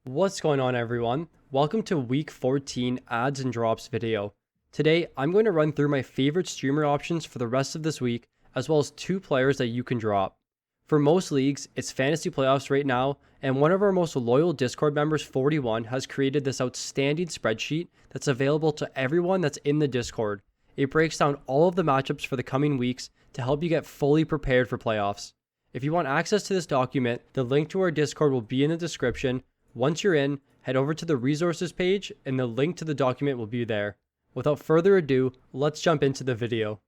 What's going on, everyone? Welcome to week 14 ads and drops video. Today, I'm going to run through my favorite streamer options for the rest of this week, as well as 2 players that you can drop. For most leagues, it's fantasy playoffs right now, and one of our most loyal Discord members, 41, has created this outstanding spreadsheet that's available to everyone that's in the Discord. It breaks down all of the matchups for the coming weeks to help you get fully prepared for playoffs. If you want access to this document, the link to our Discord will be in the description. Once you're in, head over to the resources page and the link to the document will be there. Without further ado, let's jump into the video.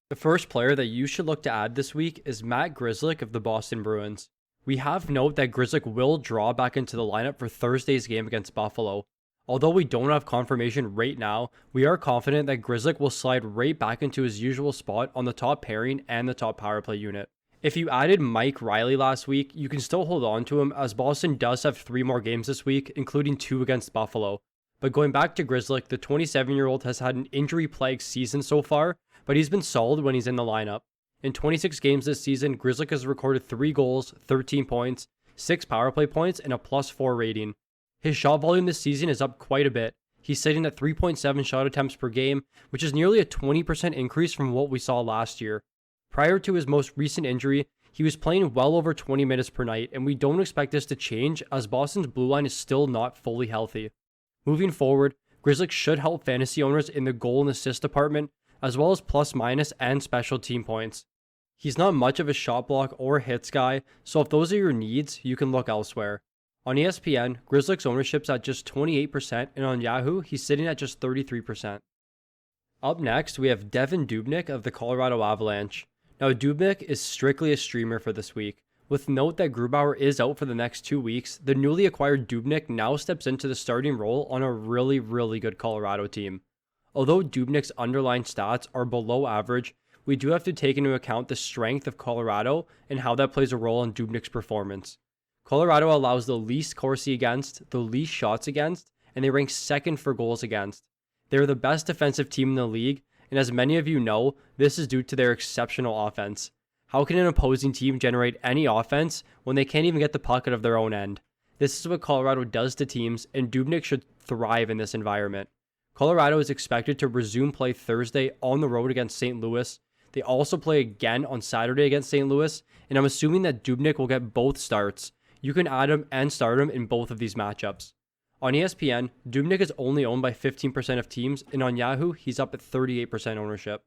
The first player that you should look to add this week is Matt Grzelcyk of the Boston Bruins. We have note that Grzelcyk will draw back into the lineup for Thursday's game against Buffalo. Although we don't have confirmation right now, we are confident that Grzelcyk will slide right back into his usual spot on the top pairing and the top power play unit. If you added Mike Riley last week, you can still hold on to him as Boston does have 3 more games this week, including 2 against Buffalo. But going back to Grzelcyk, the 27-year-old has had an injury-plagued season so far, but he's been solid when he's in the lineup. In 26 games this season, Grzelcyk has recorded 3 goals, 13 points, 6 power play points, and a +4 rating. His shot volume this season is up quite a bit. He's sitting at 3.7 shot attempts per game, which is nearly a 20% increase from what we saw last year. Prior to his most recent injury, he was playing well over 20 minutes per night, and we don't expect this to change as Boston's blue line is still not fully healthy. Moving forward, Grzelcyk should help fantasy owners in the goal and assist department, as well as plus-minus and special team points. He's not much of a shot block or hits guy, so if those are your needs, you can look elsewhere. On ESPN, Grzelcyk's ownership's at just 28%, and on Yahoo, he's sitting at just 33%. Up next, we have Devan Dubnyk of the Colorado Avalanche. Now, Dubnyk is strictly a streamer for this week. With note that Grubauer is out for the next 2 weeks, the newly acquired Dubnyk now steps into the starting role on a really good Colorado team. Although Dubnyk's underlying stats are below average, we do have to take into account the strength of Colorado and how that plays a role in Dubnyk's performance. Colorado allows the least Corsi against, the least shots against, and they rank 2nd for goals against. They're the best defensive team in the league, and as many of you know, this is due to their exceptional offense. How can an opposing team generate any offense when they can't even get the puck out of their own end? This is what Colorado does to teams, and Dubnyk should thrive in this environment. Colorado is expected to resume play Thursday on the road against St. Louis. They also play again on Saturday against St. Louis, and I'm assuming that Dubnyk will get both starts. You can add him and start him in both of these matchups. On ESPN, Dubnyk is only owned by 15% of teams, and on Yahoo, he's up at 38% ownership.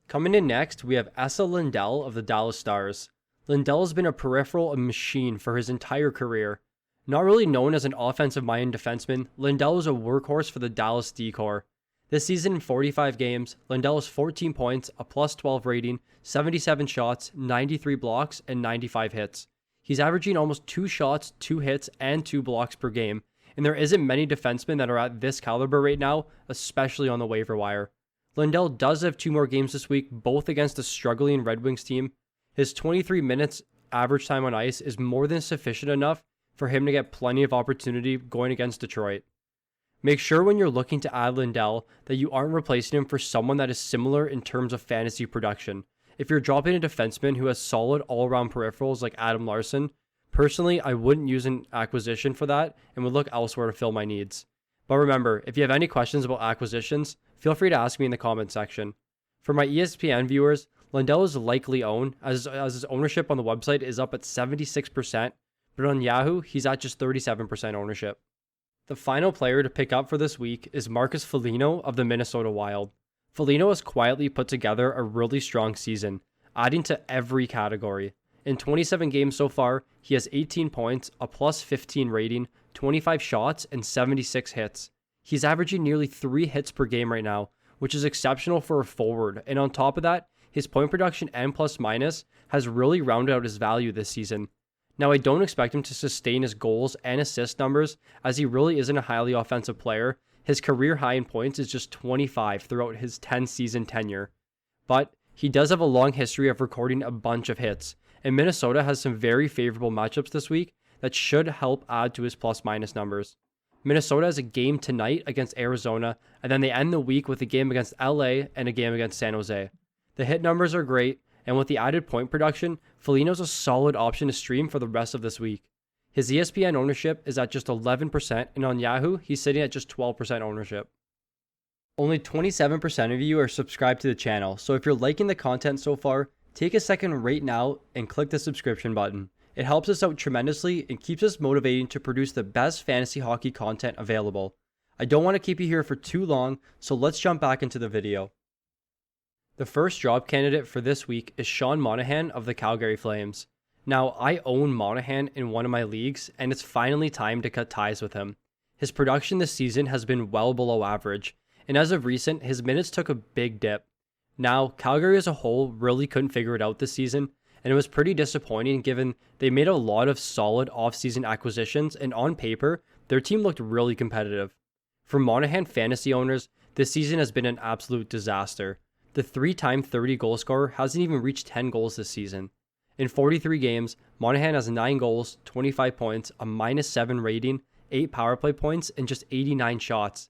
Coming in next, we have Esa Lindell of the Dallas Stars. Lindell has been a peripheral machine for his entire career. Not really known as an offensive-minded defenseman, Lindell is a workhorse for the Dallas D-Corps. This season in 45 games, Lindell has 14 points, a +12 rating, 77 shots, 93 blocks, and 95 hits. He's averaging almost 2 shots, 2 hits, and 2 blocks per game, and there isn't many defensemen that are at this caliber right now, especially on the waiver wire. Lindell does have 2 more games this week, both against a struggling Red Wings team. His 23 minutes average time on ice is more than sufficient enough for him to get plenty of opportunity going against Detroit. Make sure when you're looking to add Lindell that you aren't replacing him for someone that is similar in terms of fantasy production. If you're dropping a defenseman who has solid all-around peripherals like Adam Larson, personally, I wouldn't use an acquisition for that and would look elsewhere to fill my needs. But remember, if you have any questions about acquisitions, feel free to ask me in the comment section. For my ESPN viewers, Lindell is likely owned, as his ownership on the website is up at 76%, but on Yahoo, he's at just 37% ownership. The final player to pick up for this week is Marcus Foligno of the Minnesota Wild. Foligno has quietly put together a really strong season, adding to every category. In 27 games so far, he has 18 points, a +15 rating, 25 shots, and 76 hits. He's averaging nearly 3 hits per game right now, which is exceptional for a forward, and on top of that, his point production and plus-minus has really rounded out his value this season. Now, I don't expect him to sustain his goals and assist numbers, as he really isn't a highly offensive player. His career high in points is just 25 throughout his 10-season tenure. But he does have a long history of recording a bunch of hits, and Minnesota has some very favorable matchups this week that should help add to his plus-minus numbers. Minnesota has a game tonight against Arizona, and then they end the week with a game against LA and a game against San Jose. The hit numbers are great, and with the added point production, Foligno's a solid option to stream for the rest of this week. His ESPN ownership is at just 11%, and on Yahoo, he's sitting at just 12% ownership. Only 27% of you are subscribed to the channel, so if you're liking the content so far, take a second right now and click the subscription button. It helps us out tremendously and keeps us motivating to produce the best fantasy hockey content available. I don't want to keep you here for too long, so let's jump back into the video. The first drop candidate for this week is Sean Monahan of the Calgary Flames. Now, I own Monahan in one of my leagues, and it's finally time to cut ties with him. His production this season has been well below average, and as of recent, his minutes took a big dip. Now, Calgary as a whole really couldn't figure it out this season, and it was pretty disappointing given they made a lot of solid offseason acquisitions, and on paper, their team looked really competitive. For Monahan fantasy owners, this season has been an absolute disaster. The 3-time 30-goal scorer hasn't even reached 10 goals this season. In 43 games, Monahan has 9 goals, 25 points, a -7 rating, 8 power play points, and just 89 shots.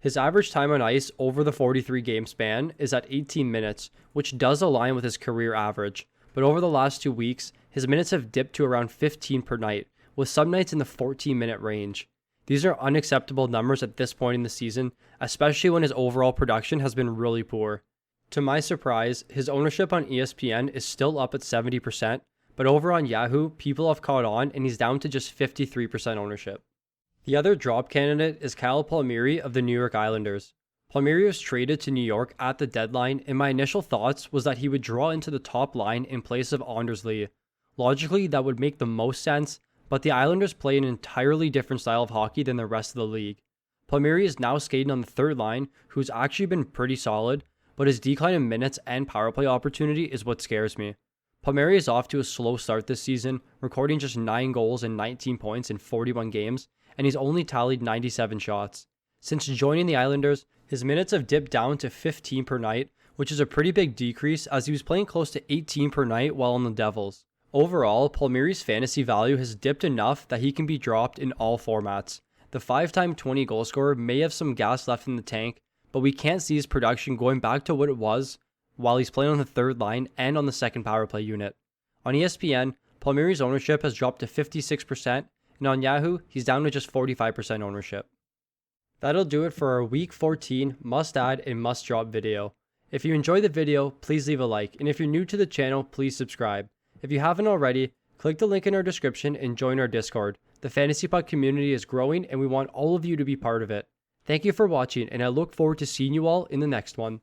His average time on ice over the 43-game span is at 18 minutes, which does align with his career average, but over the last 2 weeks, his minutes have dipped to around 15 per night, with some nights in the 14-minute range. These are unacceptable numbers at this point in the season, especially when his overall production has been really poor. To my surprise, his ownership on ESPN is still up at 70%, but over on Yahoo, people have caught on and he's down to just 53% ownership. The other drop candidate is Kyle Palmieri of the New York Islanders. Palmieri was traded to New York at the deadline, and my initial thoughts was that he would draw into the top line in place of Anders Lee. Logically, that would make the most sense, but the Islanders play an entirely different style of hockey than the rest of the league. Palmieri is now skating on the third line, who's actually been pretty solid, but his decline in minutes and power play opportunity is what scares me. Palmieri is off to a slow start this season, recording just 9 goals and 19 points in 41 games, and he's only tallied 97 shots. Since joining the Islanders, his minutes have dipped down to 15 per night, which is a pretty big decrease as he was playing close to 18 per night while on the Devils. Overall, Palmieri's fantasy value has dipped enough that he can be dropped in all formats. The 5-time 20-goal scorer may have some gas left in the tank, but we can't see his production going back to what it was while he's playing on the third line and on the second power play unit. On ESPN, Palmieri's ownership has dropped to 56%, and on Yahoo, he's down to just 45% ownership. That'll do it for our Week 14 must-add and must-drop video. If you enjoyed the video, please leave a like, and if you're new to the channel, please subscribe. If you haven't already, click the link in our description and join our Discord. The Fantasy Puck community is growing, and we want all of you to be part of it. Thank you for watching, and I look forward to seeing you all in the next one.